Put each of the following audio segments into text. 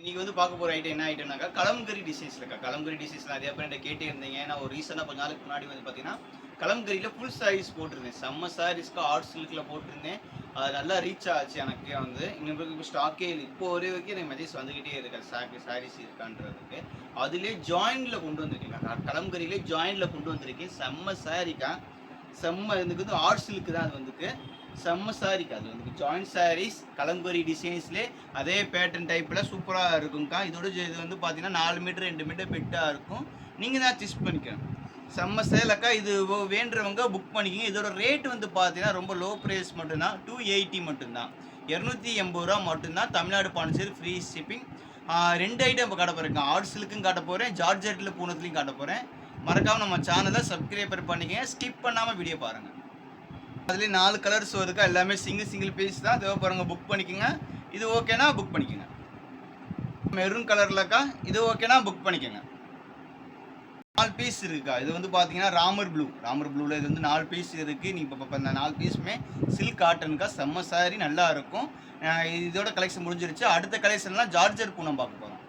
இன்னைக்கு வந்து பார்க்க போற ஐட்டம் என்ன ஐட்டம்னாக்கா கலம்கரி டிசைன்ஸ்லக்கா. கலம்கரி டிசைன்ஸ்ல நிறைய பேர் என்கிட்ட கேட்டே இருந்தீங்க. நான் ஒரு ரீசெண்டா கொஞ்ச நாளுக்கு முன்னாடி வந்து பார்த்தீங்கன்னா, கலம்கரியில ஃபுல் சாரீஸ் போட்டிருந்தேன். செம்ம சாரீஸ்க்கு ஆர்ட் சில்க்ல போட்டிருந்தேன். அது நல்லா ரீச் ஆச்சு எனக்கே வந்து. இன்னும் ஸ்டாக்கே இல்லை. இப்போ வரைக்கும் எனக்கு மெசேஜ் வந்துகிட்டே இருக்கு சாரீஸ் இருக்கான்றதுக்கு. அதிலே ஜாயின்ல கொண்டு வந்திருக்கேன். கலம்கரியிலே ஜாயின்ல கொண்டு வந்திருக்கேன். செம்ம சாரீக்கா. செம்ம இதுக்கு வந்து ஆர்ட் சில்க் தான் அது வந்துக்கு. செம்ம சாரிக்கா. அது வந்து ஜாயிண்ட் சாரீஸ் கலம்கரி டிசைன்ஸ்லேயே அதே பேட்டர்ன் டைப்பில் சூப்பராக இருக்கும்க்கா. இதோட இது வந்து பார்த்தீங்கன்னா 4 மீட்டர் 2 மீட்டர் பெட்டாக இருக்கும். நீங்கள் தான் சூஸ் பண்ணிக்கணும். செம்ம சேலக்கா. இது வேண்டுறவங்க புக் பண்ணிக்கிங்க. இதோட ரேட் வந்து பார்த்தீங்கன்னா ரொம்ப லோ ப்ரைஸ் மட்டும்தான். 280 மட்டும்தான். 280 ரூபா மட்டும்தான். Tamil Nadu Pondicherry free shipping. 2 item இப்போ காட்ட போகிறேன். ஆர்ட் சில்க்கும் காட்ட போகிறேன், ஜார்ஜெட்டில் பூனத்துலையும் காட்ட போகிறேன். மறக்காமல் நம்ம சேனலை சப்ஸ்கிரைபர் பண்ணிக்கங்க. ஸ்கிப் பண்ணாமல் வீடியோ பாருங்கள். அதுலேயே 4 கலர்ஸ் வருதுக்கா. எல்லாமே சிங்கிள் பீஸ் தான். தேவைப்படுறவங்க புக் பண்ணிக்கோங்க. இது ஓகேனா புக் பண்ணிக்கோங்க. மெரூன் கலர்லக்கா. இது ஓகேனா புக் பண்ணிக்கோங்க. 4 பீஸ் இருக்குக்கா. இது வந்து பார்த்தீங்கன்னா ராமர் ப்ளூவில் இது வந்து 4 பீஸ் இருக்குது. நீங்கள் இப்போ இந்த 4 பீஸுமே சில்க் காட்டனுக்கா. செம்ம சாரி நல்லா இருக்கும். இதோட கலெக்ஷன் முடிஞ்சிருச்சு. அடுத்த கலெக்ஷன்லாம் ஜார்ஜர் பூனம் பார்க்க போகிறோம்.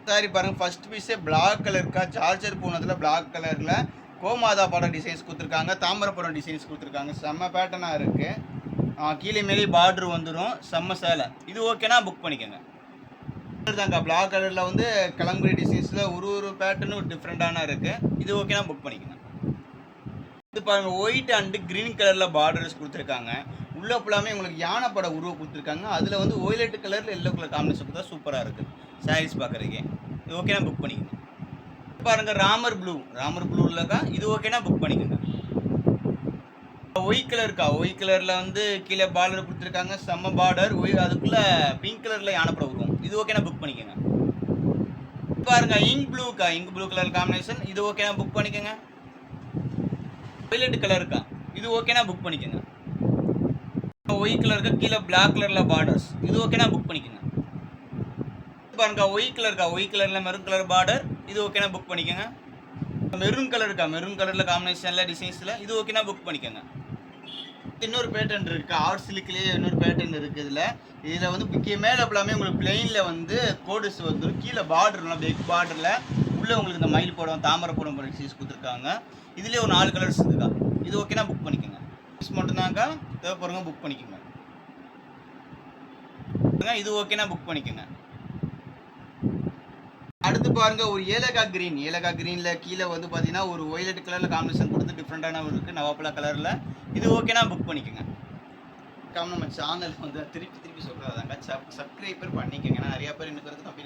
சாரி பாருங்கள். ஃபர்ஸ்ட் பீஸே பிளாக் கலருக்கா. ஜார்ஜர் பூனத்தில் பிளாக் கலரில் கோமாதா படம் டிசைன்ஸ் கொடுத்துருக்காங்க. தாமரப்படம் டிசைன்ஸ் கொடுத்துருக்காங்க. செம்ம பேட்டர்னாக இருக்குது. கீழே மேலே பார்டர் வந்துடும். செம்ம சேலை. இது ஓகேனா புக் பண்ணிக்கோங்க. தாங்க பிளாக் கலரில் வந்து கலம்கரி டிசைன்ஸில் ஒரு பேட்டர்னும் டிஃப்ரெண்ட்டான இருக்குது. இது ஓகேனா புக் பண்ணிக்கோங்க. இது பாருங்கள். ஒயிட் அண்டு க்ரீன் கலரில் பார்டர்ஸ் கொடுத்துருக்காங்க. உள்ள ஃபுல்லாமே உங்களுக்கு யானை படம் உருவம் கொடுத்துருக்காங்க. அதில் வந்து ஒய்லெட் கலரில் எல்லோ கலர் காம்பினேஷன் கொடுத்தா சூப்பராக இருக்குது சாரீஸ் பார்க்குறதுக்கே. இது ஓகேனா புக் பண்ணிக்கோங்க. பாருங்க ராமர் ப்ளூலக்கா. இது ஓகேனா புக் பண்ணிக்கோங்க. ஒயிட் கலரில் வந்து கீழே பார்டர் கொடுத்துருக்காங்க. செம்ம பார்டர். அதுக்குள்ள பிங்க் கலரில் யானைப்படம் உருவம். இது ஓகேனா புக் பண்ணிக்கோங்க. பாருங்க இங்க் ப்ளூ கலர் காம்பினேஷன். இது ஓகேனா புக் பண்ணிக்கோங்க. ஒய்லெட் கலருக்கா. இது ஓகேனா புக் பண்ணிக்கோங்க. ஒயிட் கலருக்கு கீழே பிளாக் கலரில் பார்டர்ஸ். இது ஓகேனா புக் பண்ணிக்கோங்க. பாருங்க ஒயிட் கலரில் மெரூன் கலர் பார்டர். இது ஓகேனா புக் பண்ணிக்கோங்க. மெரூன் கலரில் காம்பினேஷனில் டிசைன்ஸில். இது ஓகேனா புக் பண்ணிக்கோங்க. இன்னொரு பேட்டர்ன் இருக்குது. ஆர்ட் சில்க்லேயே இன்னொரு பேட்டர்ன் இருக்குது. இதில் வந்து மேலே ஃபுல்லாமே உங்களுக்கு பிளெயினில் வந்து கோடுஸ் வந்துடும். கீழே பார்டர்லாம் பிக் பார்டரில் உள்ளே உங்களுக்கு இந்த மயில் படம் தாமரைப்படம் டிசைன்ஸ் கொடுத்துருக்காங்க. இதுலேயே ஒரு 4 கலர்ஸ் இருக்குக்கா. இது ஓகேனா புக் பண்ணிக்கோங்க. பீஸ் மட்டும்தாங்க்கா. தேவைப்படுறவங்க புக் பண்ணிக்கோங்க. இது ஓகேனா புக் பண்ணிக்கோங்க. அடுத்து பாருங்க ஒரு ஏலக்காய் கிரீனில் கீழே வந்து பார்த்தீங்கன்னா ஒரு ஒய்லெட் கலரில் காம்பினேஷன் கொடுத்து டிஃப்ரெண்ட்டான இருக்குது நவாப்பழ கலரில். இது ஓகேனா புக் பண்ணிக்கோங்க. நம்ம சேனல் வந்து திருப்பி சொல்கிறதாங்க சப்ஸ்கிரைபர் பண்ணிக்கோங்க. ஏன்னா நிறையா பேர் எனக்கு வந்து தம்பி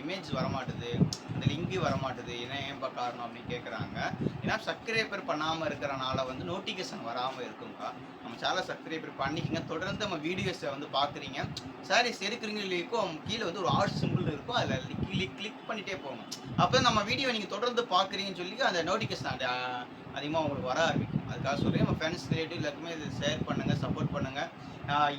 இமேஜ் வரமாட்டுது, அந்த லிங்கு வரமாட்டுது, ஏன்பா காரணம் அப்படின்னு கேட்குறாங்க. ஏன்னா சப்ஸ்கிரைபர் பண்ணாமல் இருக்கிறனால வந்து நோட்டிஃபிகேஷன் வராமல் இருக்கும்க்கா. நம்ம சேனலை சப்ஸ்கிரைபர் பண்ணிக்கோங்க. தொடர்ந்து நம்ம வீடியோஸை வந்து பார்க்குறீங்க. சாரீஸ் எடுக்கிறீங்க இல்லைக்கும் கீழே வந்து ஒரு ஆர்ட் சிம்பிள் இருக்கும். அதில் கிளிக் பண்ணிகிட்டே போகணும். அப்போ நம்ம வீடியோ நீங்கள் தொடர்ந்து பார்க்குறீங்கன்னு சொல்லி அந்த நோட்டிஃபிகேஷன் அதிகமாக உங்களுக்கு வர ஆரம்பிக்கும். அதுக்காக சொல்லி நம்ம ஃப்ரெண்ட்ஸ் ரிலேட்டிவ் எல்லாருக்குமே இது ஷேர் பண்ணுங்கள், சப்போர்ட் பண்ணுங்கள்.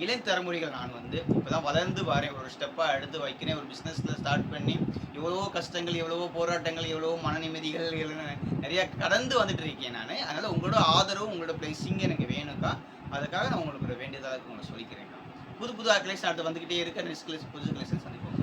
இளைஞர் தலைமுறைகள் நான் வந்து இப்போ தான் வளர்ந்து வரேன். ஒரு ஸ்டெப்பாக எடுத்து வைக்கிறேன். ஒரு பிஸ்னஸில் ஸ்டார்ட் பண்ணி எவ்வளவோ கஷ்டங்கள், எவ்வளவோ போராட்டங்கள், எவ்வளவோ மன நிம்மதிகள் நிறையா கடந்து வந்துட்டு இருக்கேன் நான். அதனால் உங்களோட ஆதரவு, உங்களோட பிளேசிங் எனக்கு வேணும்க்கா. அதுக்காக நான் உங்களுக்கு வேண்டியதாக உங்களை சொல்லிக்கிறேன்க்கா. புது கலெக்ஷன் அடுத்து வந்துக்கிட்டே இருக்க. நெக்ஸ்ட் புது கலெக்ஷன் சந்திப்போம்.